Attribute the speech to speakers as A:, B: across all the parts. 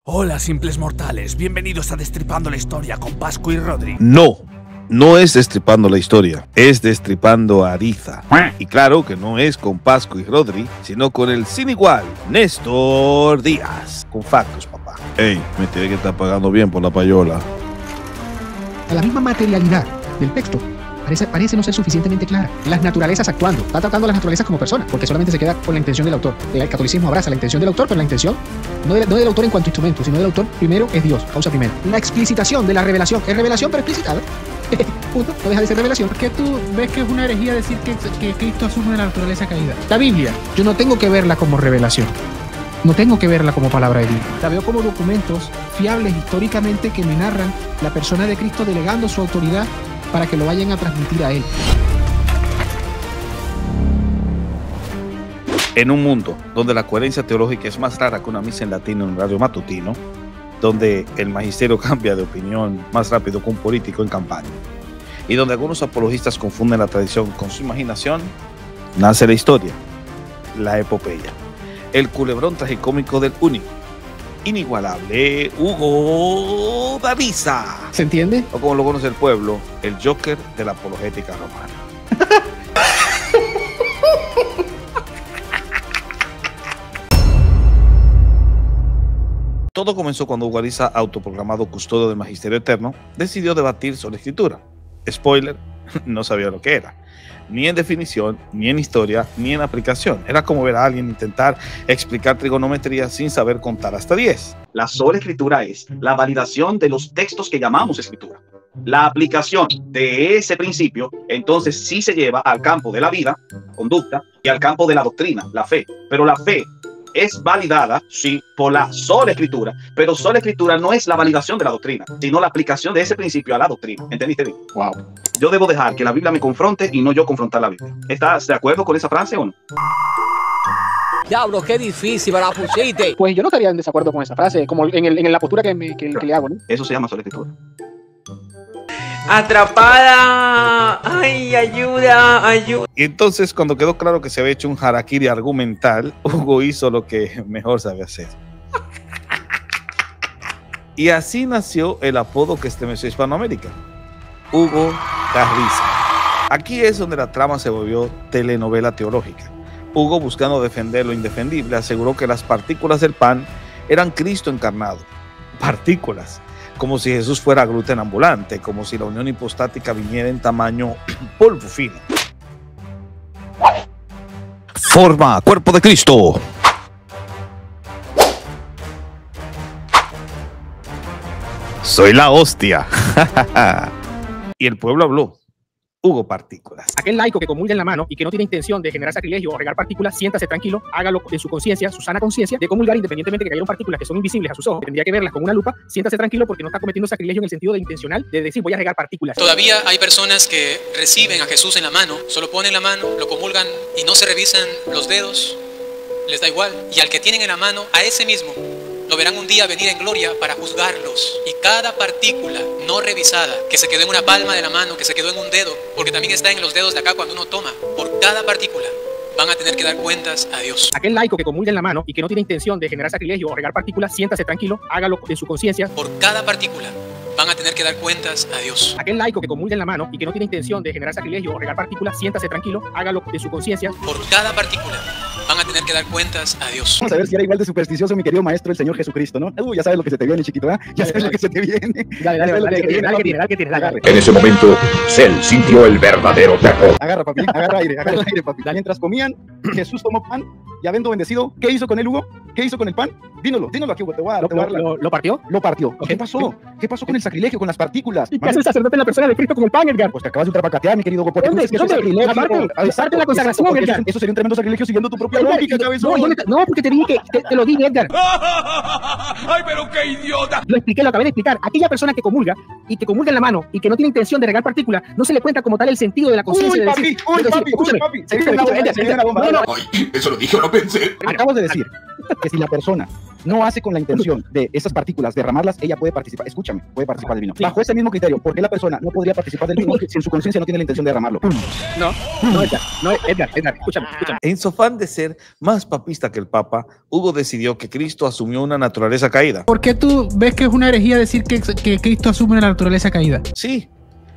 A: Hola, simples mortales, bienvenidos a Destripando la Historia con Pascu y Rodri.
B: No es destripando la historia, es destripando a Ariza. Y claro que no es con Pascu y Rodri, sino con el sin igual, Néstor Díaz. Con factos, papá. Ey, me tiene que estar pagando bien por la payola.
C: La misma materialidad del texto parece no ser suficientemente clara. Las naturalezas actuando. Está tratando a las naturalezas como personas, porque solamente se queda con la intención del autor. El catolicismo abraza la intención del autor, pero la intención no del autor en cuanto a instrumento, sino del autor primero es Dios, causa primero. La explicitación de la revelación es revelación, pero explicitada. Punto, no deja de ser revelación.
D: ¿Por qué tú ves que es una herejía decir que Cristo asume de la naturaleza caída?
C: La Biblia, yo no tengo que verla como revelación. No tengo que verla como palabra de Dios. La veo como documentos fiables históricamente que me narran la persona de Cristo delegando su autoridad para que lo vayan a transmitir a él.
B: En un mundo donde la coherencia teológica es más rara que una misa en latín en un horario matutino, donde el magisterio cambia de opinión más rápido que un político en campaña, y donde algunos apologistas confunden la tradición con su imaginación, nace la historia, la epopeya, el culebrón tragicómico del único, inigualable Hugo Daviza.
C: ¿Se entiende?
B: O como lo conoce el pueblo, el Joker de la apologética romana. Todo comenzó cuando Hugo Daviza, autoproclamado custodio del Magisterio Eterno, decidió debatir sobre escritura. Spoiler, no sabía lo que era. Ni en definición, ni en historia, ni en aplicación. Era como ver a alguien intentar explicar trigonometría sin saber contar hasta 10.
E: La sola escritura es la validación de los textos que llamamos escritura. La aplicación de ese principio, entonces sí se lleva al campo de la vida, conducta, y al campo de la doctrina, la fe. Pero la fe es validada, sí, por la sola escritura, pero sola escritura no es la validación de la doctrina, sino la aplicación de ese principio a la doctrina. ¿Entendiste bien? Wow. Yo debo dejar que la Biblia me confronte y no yo confrontar la Biblia. ¿Estás de acuerdo con esa frase o no?
F: Diablo, qué difícil, me la pusiste.
C: Pues yo no estaría en desacuerdo con esa frase, como en la postura que le hago, ¿no?
E: Eso se llama sola escritura.
F: Atrapada. Ay, ayuda, ayuda.
B: Y entonces, cuando quedó claro que se había hecho un harakiri argumental, Hugo hizo lo que mejor sabe hacer. Y así nació el apodo que estremeció Hispanoamérica: Hugo Daviza. Aquí es donde la trama se volvió telenovela teológica. Hugo, buscando defender lo indefendible, aseguró que las partículas del pan eran Cristo encarnado. Partículas. Como si Jesús fuera gluten ambulante, como si la unión hipostática viniera en tamaño polvo fino. Forma cuerpo de Cristo. Soy la hostia. Y el pueblo habló. Hugo Partículas.
C: Aquel laico que comulga en la mano y que no tiene intención de generar sacrilegio o regar partículas, siéntase tranquilo, hágalo en su conciencia, su sana conciencia, de comulgar independientemente de que cayeron partículas que son invisibles a sus ojos, que tendría que verlas con una lupa. Siéntase tranquilo porque no está cometiendo sacrilegio en el sentido de intencional, de decir voy a regar partículas.
G: Todavía hay personas que reciben a Jesús en la mano, solo ponen la mano, lo comulgan y no se revisan los dedos, les da igual. Y al que tienen en la mano, a ese mismo, lo verán un día venir en gloria para juzgarlos. Y cada partícula no revisada, que se quedó en una palma de la mano, que se quedó en un dedo, porque también está en los dedos de acá cuando uno toma, por cada partícula van a tener que dar cuentas a Dios.
C: Aquel laico que comulga en la mano y que no tiene intención de generar sacrilegio o regar partículas, siéntase tranquilo, hágalo en su conciencia.
G: Por cada partícula van a tener que dar cuentas a Dios.
C: Aquel laico que comulga en la mano y que no tiene intención de generar sacrilegio o regar partículas, siéntase tranquilo, hágalo en su conciencia.
G: Por cada partícula van a tener que dar cuentas a Dios.
H: Vamos a ver si era igual de supersticioso mi querido maestro, el Señor Jesucristo, ¿no? Ya sabes lo que se te viene, chiquito, ¿eh? Ya sabes lo que se te viene.
C: Dale.
I: En ese momento, Cell sintió el verdadero terror.
H: Agarra, papi, agarra aire, papi. Mientras comían, Jesús tomó pan y habiendo bendecido, ¿qué hizo con él, Hugo? ¿Qué hizo con el pan? Dínoslo aquí, Hugo, te voy a dar
C: ¿Lo partió?
H: Lo partió. ¿Qué pasó? ¿Qué pasó con el sacrilegio, con las partículas?
C: ¿Y qué hace el sacerdote en la persona de Cristo con el pan, Edgar?
H: Pues te acabas de ultrapacatear, mi querido Hugo.
C: ¿Dónde? Aparte de la consagración, Edgar.
H: Eso sería un tremendo sacrilegio siguiendo tu propia lógica, cabezón.
C: No, porque te dije que te lo dije, Edgar.
A: ¡Ay, pero qué idiota!
C: Lo expliqué, lo acabé de explicar. Aquella persona que comulga y que comulga en la mano y que no tiene intención de regar partículas, no se le cuenta como tal el sentido de la conciencia de decir.
H: Papi. Se viene la bomba.
C: No.
I: Ay, eso lo dije o lo pensé.
H: Acabo de decir que si la persona no hace con la intención de esas partículas derramarlas, ella puede participar. Escúchame, puede participar del vino. Bajo ese mismo criterio, ¿por qué la persona no podría participar del vino si en su conciencia no tiene la intención de derramarlo?
C: No, Edgar, escúchame.
B: En su afán de ser más papista que el Papa, Hugo decidió que Cristo asumió una naturaleza caída.
D: ¿Por qué tú ves que es una herejía decir que Cristo asume la naturaleza caída?
B: Sí,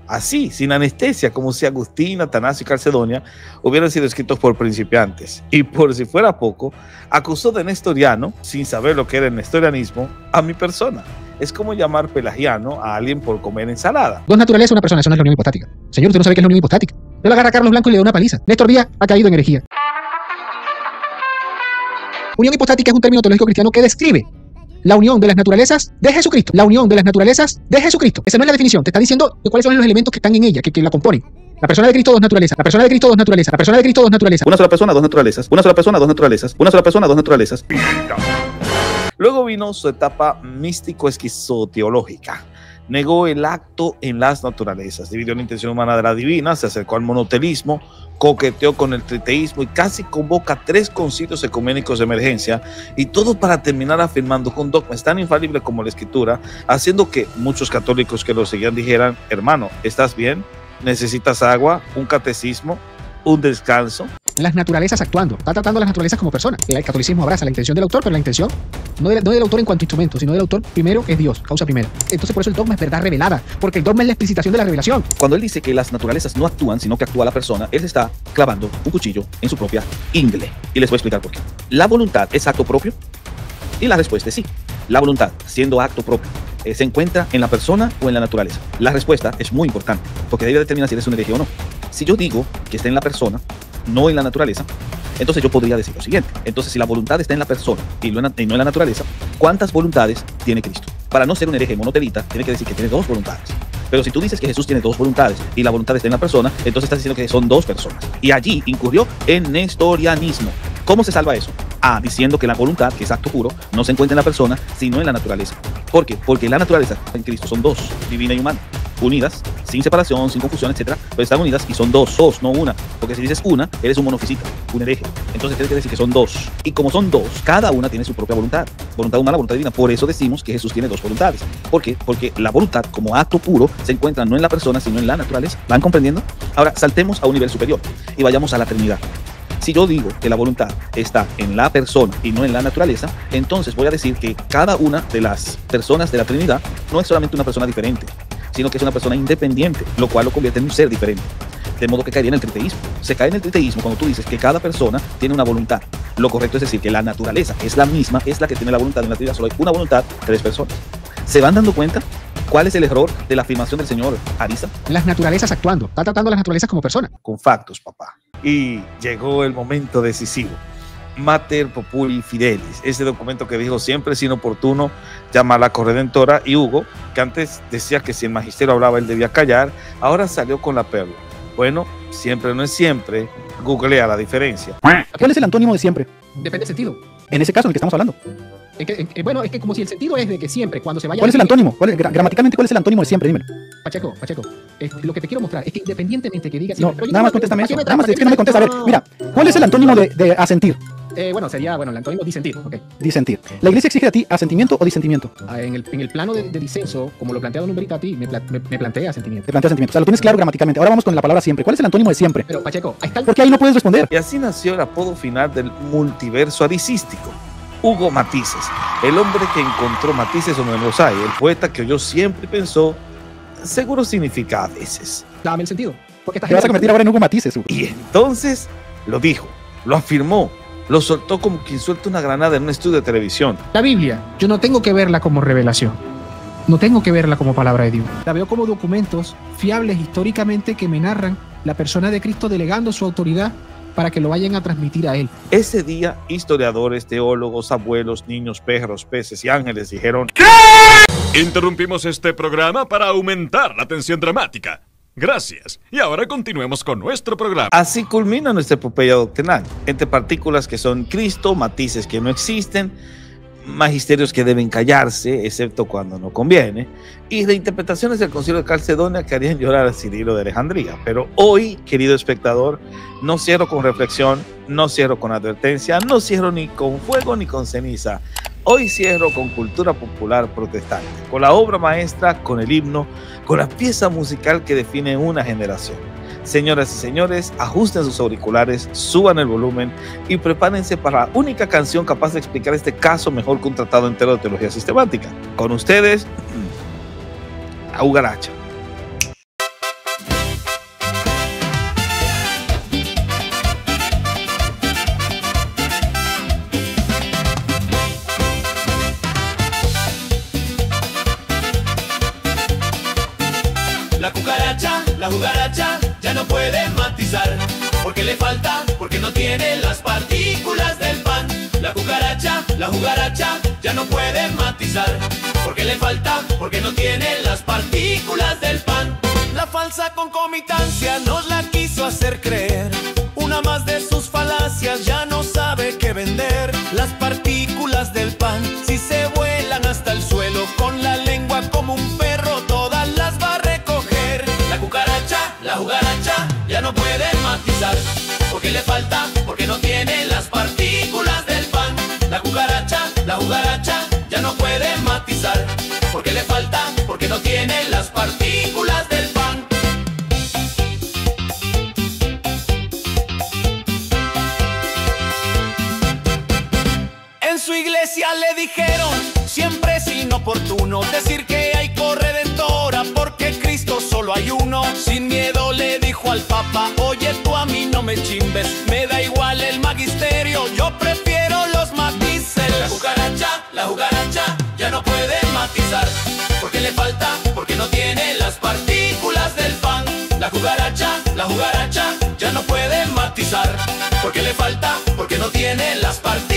B: así, sin anestesia, como si Agustín, Atanasio y Calcedonia hubieran sido escritos por principiantes. Y por si fuera poco, acusó de nestoriano, sin saber lo que era el nestorianismo, a mi persona. Es como llamar pelagiano a alguien por comer ensalada.
C: Dos naturalezas, una persona, eso no es la unión hipostática. Señor, usted no sabe qué es la unión hipostática. Yo le agarra a Carlos Blanco y le da una paliza. Néstor Díaz ha caído en herejía. Unión hipostática es un término teológico cristiano que describe la unión de las naturalezas de Jesucristo. La unión de las naturalezas de Jesucristo. Esa no es la definición. Te está diciendo cuáles son los elementos que están en ella, que la componen. La persona de Cristo, dos naturalezas. La persona de Cristo, dos naturalezas. La persona de Cristo, dos naturalezas.
B: Una sola persona, dos naturalezas. Una sola persona, dos naturalezas. Una sola persona, dos naturalezas. Luego vino su etapa místico-esquizoteológica. Negó el acto en las naturalezas, dividió la intención humana de la divina, se acercó al monotelismo, coqueteó con el triteísmo y casi convoca 3 concilios ecuménicos de emergencia, y todo para terminar afirmando con dogmas tan infalibles como la escritura, haciendo que muchos católicos que lo seguían dijeran: hermano, ¿estás bien? ¿Necesitas agua? ¿Un catecismo? ¿Un descanso?
C: Las naturalezas actuando. Está tratando a las naturalezas como personas. El catolicismo abraza la intención del autor, pero la intención no del autor en cuanto a instrumento, sino del autor primero, que es Dios, causa primera. Entonces por eso el dogma es verdad revelada, porque el dogma es la explicitación de la revelación.
J: Cuando él dice que las naturalezas no actúan, sino que actúa la persona, él está clavando un cuchillo en su propia ingle. Y les voy a explicar por qué. ¿La voluntad es acto propio? Y la respuesta es sí. La voluntad, siendo acto propio, ¿se encuentra en la persona o en la naturaleza? La respuesta es muy importante, porque debe determinar si eres un hereje o no. Si yo digo que está en la persona, no en la naturaleza, entonces yo podría decir lo siguiente: entonces, si la voluntad está en la persona y no en la naturaleza, ¿cuántas voluntades tiene Cristo? Para no ser un hereje monotelita, tiene que decir que tiene 2 voluntades. Pero si tú dices que Jesús tiene 2 voluntades y la voluntad está en la persona, entonces estás diciendo que son 2 personas. Y allí incurrió en nestorianismo. ¿Cómo se salva eso? Diciendo que la voluntad, que es acto puro, no se encuentra en la persona, sino en la naturaleza. ¿Por qué? Porque la naturaleza en Cristo son 2, divina y humana, unidas, sin separación, sin confusión, etcétera, pero están unidas y son 2, no una. Porque si dices una, eres un monofisita, un hereje. Entonces tienes que decir que son 2. Y como son 2, cada una tiene su propia voluntad. Voluntad humana, voluntad divina. Por eso decimos que Jesús tiene 2 voluntades. ¿Por qué? Porque la voluntad, como acto puro, se encuentra no en la persona, sino en la naturaleza. ¿Van comprendiendo? Ahora, saltemos a un nivel superior y vayamos a la Trinidad. Si yo digo que la voluntad está en la persona y no en la naturaleza, entonces voy a decir que cada una de las personas de la Trinidad no es solamente una persona diferente, sino que es una persona independiente, lo cual lo convierte en un ser diferente. De modo que caería en el triteísmo. Se cae en el triteísmo cuando tú dices que cada persona tiene una voluntad. Lo correcto es decir que la naturaleza es la misma, es la que tiene la voluntad. En la Trinidad solo hay una voluntad, 3 personas. ¿Se van dando cuenta cuál es el error de la afirmación del señor Ariza?
C: Las naturalezas actuando. Está tratando a las naturalezas como personas.
B: Con factos, papá. Y llegó el momento decisivo. Mater Populi Fidelis, ese documento que dijo: siempre es inoportuno llamar a la corredentora. Y Hugo, que antes decía que si el magisterio hablaba él debía callar, ahora salió con la perla. Bueno, siempre no es siempre. Googlea la diferencia.
H: ¿Cuál es el antónimo de siempre?
C: Depende del sentido.
H: En ese caso en el que estamos hablando.
C: Bueno, es que como si el sentido es de que siempre, cuando se vaya...
H: ¿Cuál es el antónimo? Gramaticalmente, ¿cuál es el antónimo de siempre? Dímelo.
C: Pacheco, lo que te quiero mostrar es que independientemente que digas...
H: No, nada más contéstame eso. Nada más, es que no me contesta. A ver, mira, ¿cuál es el antónimo de asentir?
C: Sería el antónimo disentir. Okay.
H: Disentir. ¿La iglesia exige a ti asentimiento o disentimiento?
C: En el plano de disenso, como lo planteado en un Veritatis, me plantea asentimiento.
H: Te plantea asentimiento. O sea, lo tienes claro gramaticalmente. Ahora vamos con la palabra siempre. ¿Cuál es el antónimo de siempre?
C: Pero, Pacheco, ahí está...
H: Porque ahí no puedes responder.
B: Y así nació el apodo final del multiverso aricístico: Hugo Matices, el hombre que encontró matices donde no los hay, el poeta que oyó siempre y pensó: seguro significa a veces.
C: Dame el sentido. Porque
H: te vas a convertir ahora en Hugo Matices, Hugo.
B: Y entonces lo dijo, lo afirmó, lo soltó como quien suelta una granada en un estudio de televisión.
D: La Biblia, yo no tengo que verla como revelación. No tengo que verla como palabra de Dios. La veo como documentos fiables históricamente que me narran la persona de Cristo delegando su autoridad para que lo vayan a transmitir a él.
B: Ese día, historiadores, teólogos, abuelos, niños, perros, peces y ángeles dijeron: ¿qué?
K: Interrumpimos este programa para aumentar la tensión dramática. Gracias. Y ahora continuemos con nuestro programa.
B: Así culmina nuestra epopeya doctrinal, entre partículas que son Cristo, matices que no existen, magisterios que deben callarse, excepto cuando no conviene, y reinterpretaciones del Concilio de Calcedonia que harían llorar a Cirilo de Alejandría. Pero hoy, querido espectador, no cierro con reflexión, no cierro con advertencia, no cierro ni con fuego ni con ceniza. Hoy cierro con cultura popular protestante, con la obra maestra, con el himno, con la pieza musical que define una generación. Señoras y señores, ajusten sus auriculares, suban el volumen y prepárense para la única canción capaz de explicar este caso mejor que un tratado entero de teología sistemática. Con ustedes, la Ugaracha.
L: La jugaracha ya no puede matizar, porque le falta, porque no tiene las partículas del pan. La jugaracha ya no puede matizar, porque le falta, porque no tiene las partículas del pan. La falsa concomitancia nos la quiso hacer creer, una más de sus falacias ya no sabe qué vender. Las partículas del pan, si se vuelan hasta el suelo, con la lengua como un perro todas las va a recoger. La jugaracha ya no puede matizar, porque le falta, porque no tiene las partículas del pan. La jugaracha ya no puede matizar, porque le falta, porque no tiene las partículas del pan. En su iglesia le dijeron, siempre es inoportuno decir que hay corredentora, porque Cristo solo hay uno. Sin miedo le dijo al Papa, oye tú a mí no me chimbes, me da igual el magisterio, yo prefiero los matices. La jugaracha ya no puede matizar, porque le falta, porque no tiene las partículas del pan. La jugaracha ya no puede matizar, porque le falta, porque no tiene las partículas